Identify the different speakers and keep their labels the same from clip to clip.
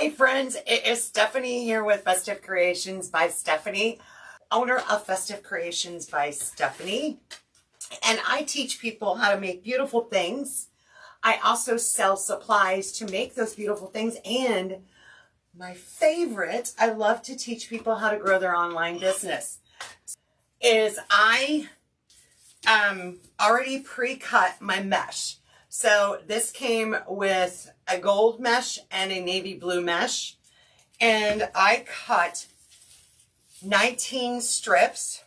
Speaker 1: Hey friends, it is Stephanie here with Festive Creations by Stephanie, owner of Festive Creations by Stephanie. And I teach people how to make beautiful things. I also sell supplies to make those beautiful things. And my favorite, I love to teach people how to grow their online business, is I already pre-cut my mesh. So this came with a gold mesh and a navy blue mesh. And I cut 19 strips.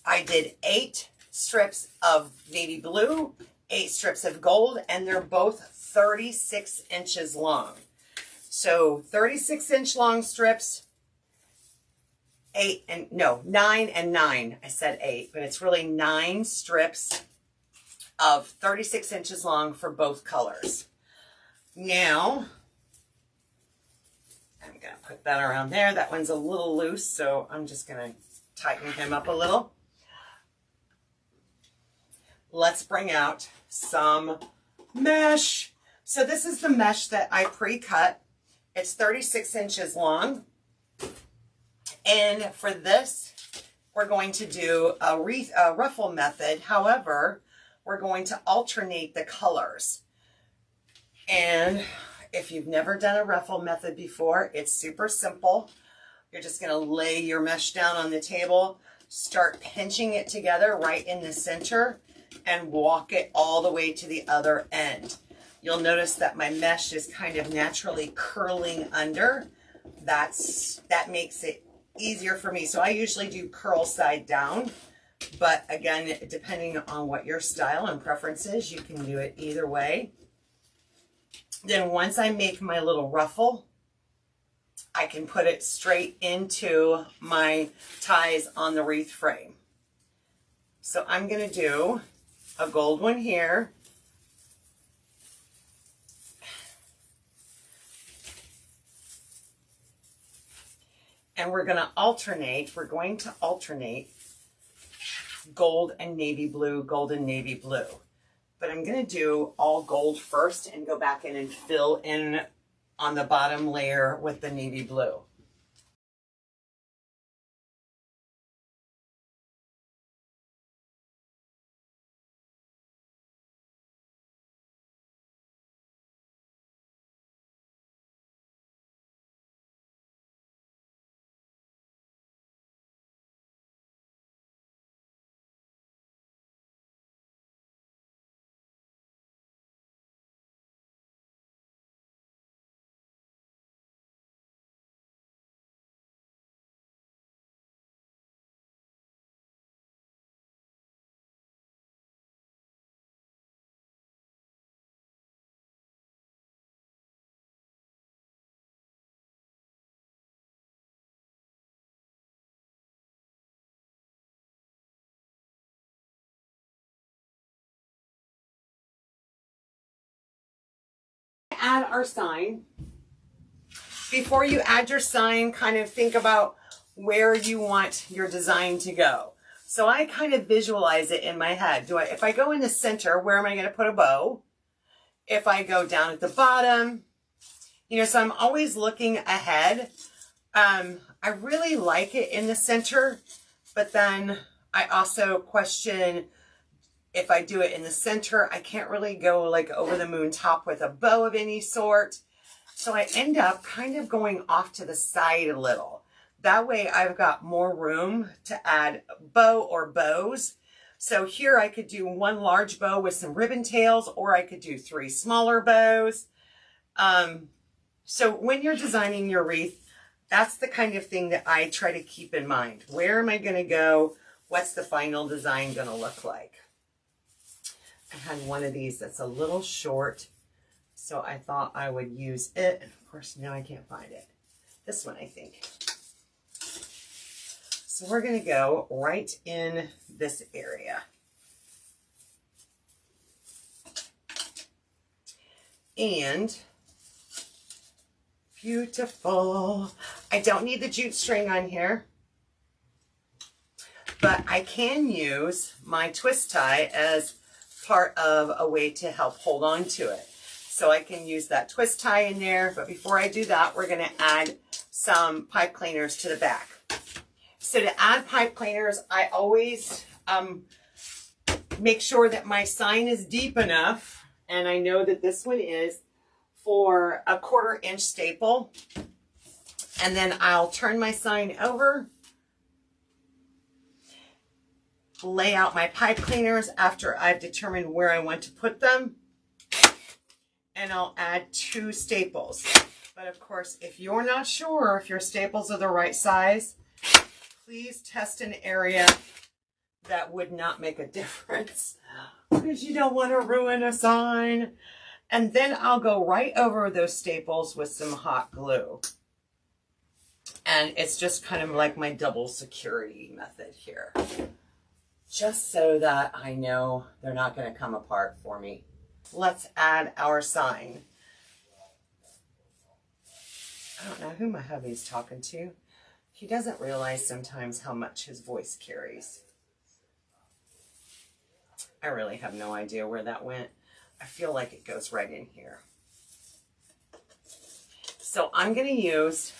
Speaker 1: I did 8 strips of navy blue, 8 strips of gold, and they're both 36 inches long. So 36-inch long strips, 9 and 9. I said 8, but it's really 9 strips of 36 inches long for both colors. Now, I'm going to put that around there. That one's a little loose, so I'm just going to tighten him up a little. Let's bring out some mesh. So this is the mesh that I pre-cut. It's 36 inches long. And for this, we're going to do a ruffle method. However, we're going to alternate the colors. And if you've never done a ruffle method before, it's super simple. You're just going to lay your mesh down on the table, start pinching it together right in the center, and walk it all the way to the other end. You'll notice that my mesh is kind of naturally curling under. That makes it easier for me. So I usually do curl side down. But again, depending on what your style and preference is, you can do it either way. Then once I make my little ruffle, I can put it straight into my ties on the wreath frame. So I'm going to do a gold one here. And we're going to alternate gold and navy blue, gold and navy blue. But I'm going to do all gold first and go back in and fill in on the bottom layer with the navy blue. Add our sign. Before you add your sign, kind of think about where you want your design to go. So I kind of visualize it in my head. If I go in the center, where am I going to put a bow? If I go down at the bottom, so I'm always looking ahead. I really like it in the center, but then I also question if I do it in the center, I can't really go like over the moon top with a bow of any sort. So I end up kind of going off to the side a little. That way I've got more room to add bow or bows. So here I could do one large bow with some ribbon tails, or I could do 3 smaller bows. So when you're designing your wreath, that's the kind of thing that I try to keep in mind. Where am I going to go? What's the final design going to look like? I had one of these that's a little short, so I thought I would use it. And of course, now I can't find it. This one, I think. So we're going to go right in this area. And beautiful. I don't need the jute string on here, but I can use my twist tie as part of a way to help hold on to it. so I can use that twist tie in there. But before I do that, we're going to add some pipe cleaners to the back. So to add pipe cleaners, I always make sure that my sign is deep enough, and I know that this one is, for a 1/4 inch staple. And then I'll turn my sign over, lay out my pipe cleaners after I've determined where I want to put them, and I'll add 2 staples. But of course, if you're not sure if your staples are the right size, please test an area that would not make a difference, because you don't want to ruin a sign. And then I'll go right over those staples with some hot glue. And it's just kind of like my double security method here, just so that I know they're not going to come apart for me. Let's add our sign. I don't know who my hubby's talking to. He doesn't realize sometimes how much his voice carries. I really have no idea where that went. I feel like it goes right in here. So I'm going to use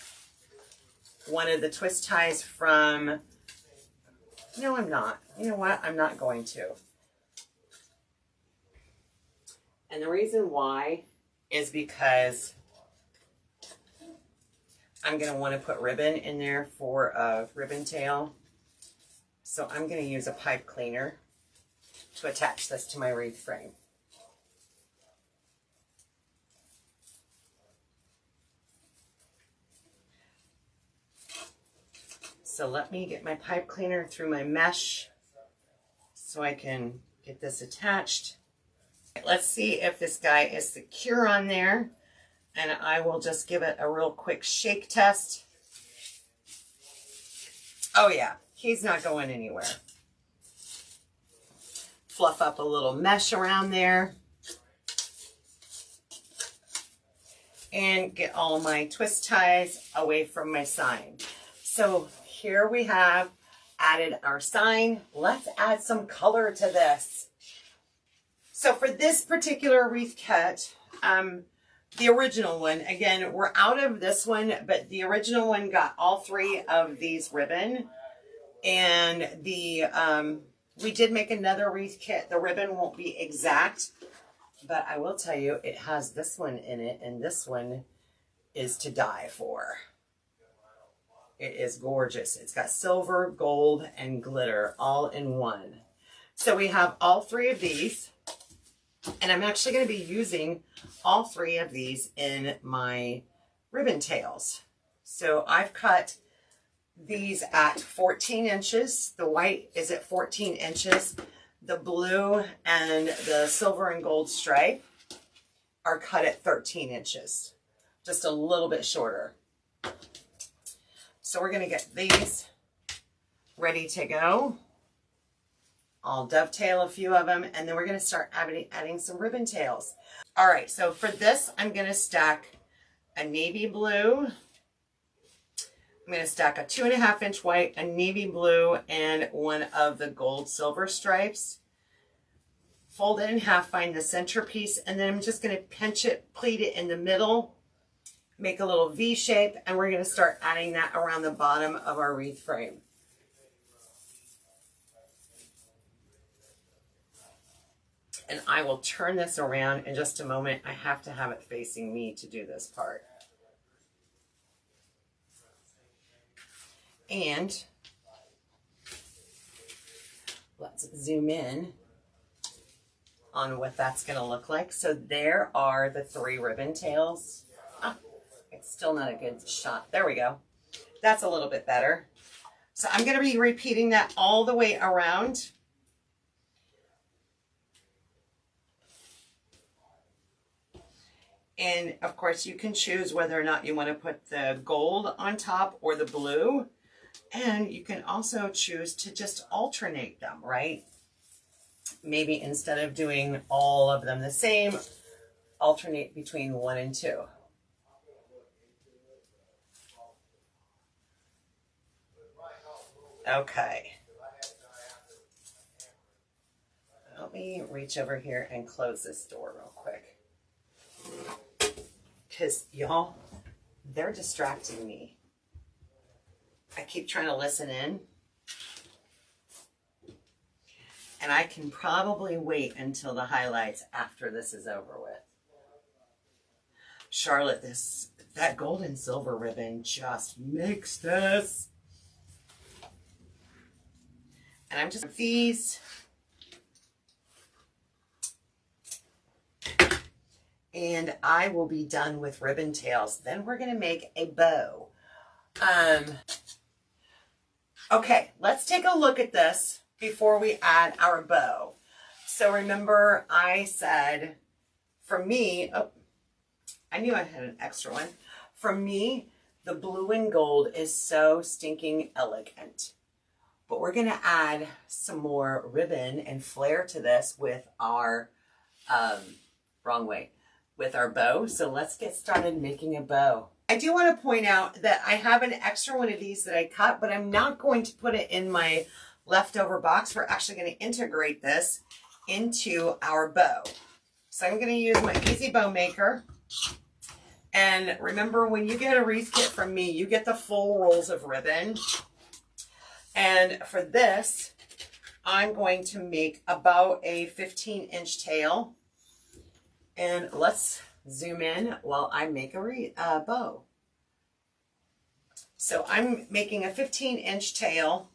Speaker 1: one of the twist ties from, no, I'm not. You know what? I'm not going to. And the reason why is because I'm going to want to put ribbon in there for a ribbon tail. So I'm going to use a pipe cleaner to attach this to my wreath frame. So let me get my pipe cleaner through my mesh so I can get this attached. Let's see if this guy is secure on there, and I will just give it a real quick shake test. Oh yeah, he's not going anywhere. Fluff up a little mesh around there and get all my twist ties away from my sign. So here we have added our sign. Let's add some color to this. So for this particular wreath kit, the original one, again, we're out of this one, but the original one got all 3 of these ribbon. And we did make another wreath kit. The ribbon won't be exact, but I will tell you, it has this one in it, and this one is to die for. It is gorgeous. It's got silver, gold, and glitter all in one. So we have all 3 of these, and I'm actually going to be using all 3 of these in my ribbon tails. So I've cut these at 14 inches. The white is at 14 inches. The blue and the silver and gold stripe are cut at 13 inches, just a little bit shorter. So we're going to get these ready to go. I'll dovetail a few of them, and then we're going to start adding some ribbon tails. All right, so for this, I'm going to stack a navy blue. I'm going to stack a 2.5 inch white, a navy blue, and one of the gold silver stripes. Fold it in half, find the center piece, and then I'm just going to pinch it, pleat it in the middle, make a little V shape, and we're going to start adding that around the bottom of our wreath frame. And I will turn this around in just a moment. I have to have it facing me to do this part. And let's zoom in on what that's going to look like. So there are the 3 ribbon tails. It's still not a good shot. There we go. That's a little bit better. So I'm going to be repeating that all the way around. And of course you can choose whether or not you want to put the gold on top or the blue. And you can also choose to just alternate them, right? Maybe instead of doing all of them the same, alternate between 1 and 2. Okay. Let me reach over here and close this door real quick. Because y'all, they're distracting me. I keep trying to listen in. And I can probably wait until the highlights after this is over with. Charlotte, that gold and silver ribbon just makes this. And I'm just these. And I will be done with ribbon tails. Then we're going to make a bow. Okay, let's take a look at this before we add our bow. So remember I said, for me, oh, I knew I had an extra one. For me, the blue and gold is so stinking elegant. But we're going to add some more ribbon and flair to this with our, with our bow. So let's get started making a bow. I do want to point out that I have an extra one of these that I cut, but I'm not going to put it in my leftover box. We're actually going to integrate this into our bow. So I'm going to use my Easy Bow Maker. And remember, when you get a wreath kit from me, you get the full rolls of ribbon. And for this, I'm going to make about a 15-inch tail. And let's zoom in while I make a bow. So I'm making a 15-inch tail,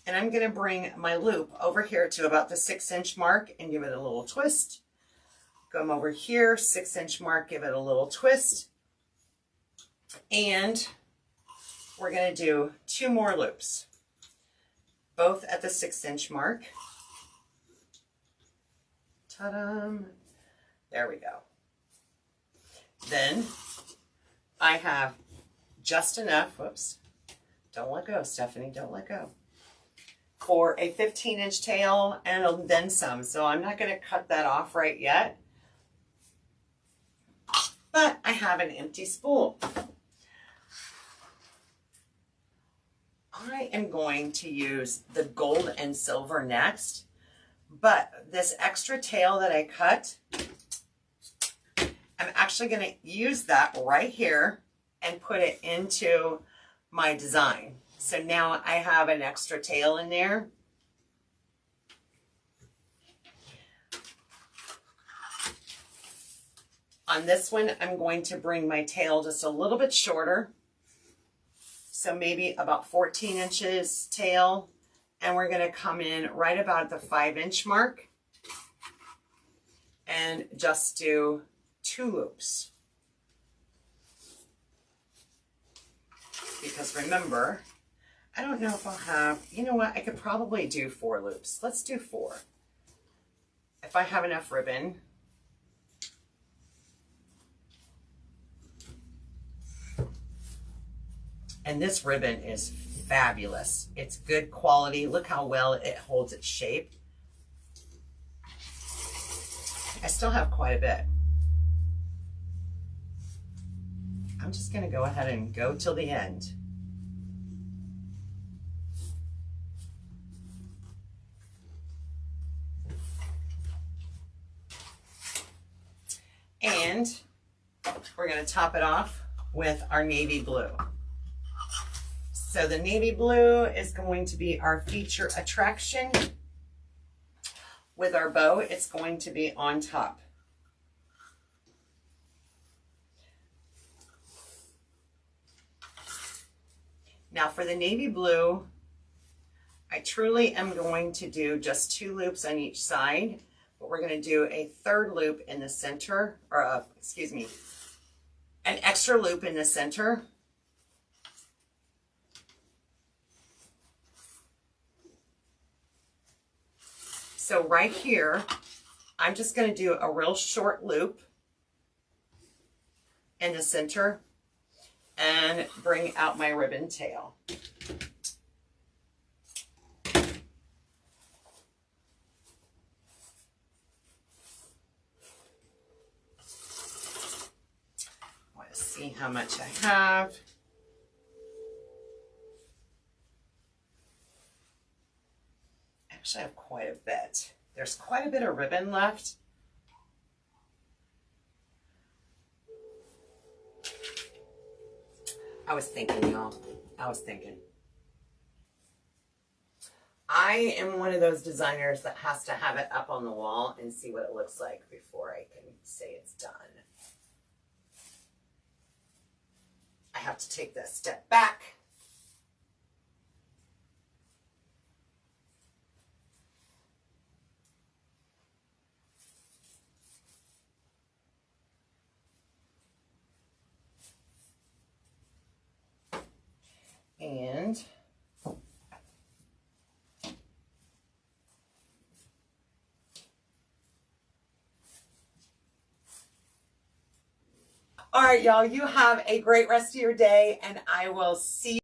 Speaker 1: and I'm going to bring my loop over here to about the 6-inch mark and give it a little twist. Come over here, 6-inch mark, give it a little twist. And we're going to do 2 more loops, both at the 6-inch mark. Ta-da! There we go. Then I have just enough, whoops, don't let go, Stephanie, don't let go, for a 15-inch tail and then some. So I'm not going to cut that off right yet, but I have an empty spool. I am going to use the gold and silver next, but this extra tail that I cut, I'm actually going to use that right here and put it into my design. So now I have an extra tail in there. On this one, I'm going to bring my tail just a little bit shorter. So maybe about 14 inches tail. And we're going to come in right about the 5-inch mark and just do 2 loops. Because remember, I don't know if I'll have, you know what, I could probably do 4 loops. Let's do 4. If I have enough ribbon. And this ribbon is fabulous. It's good quality. Look how well it holds its shape. I still have quite a bit. I'm just going to go ahead and go till the end. And we're going to top it off with our navy blue. So the navy blue is going to be our feature attraction. With our bow, it's going to be on top. Now for the navy blue, I truly am going to do just 2 loops on each side, but we're going to do a 3rd loop in the center, or excuse me, an extra loop in the center. So right here, I'm just going to do a real short loop in the center and bring out my ribbon tail. I want to see how much I have. Actually, I have quite a bit. There's quite a bit of ribbon left. I was thinking, y'all. I was thinking. I am one of those designers that has to have it up on the wall and see what it looks like before I can say it's done. I have to take that step back. And all right, y'all, you have a great rest of your day, and I will see you.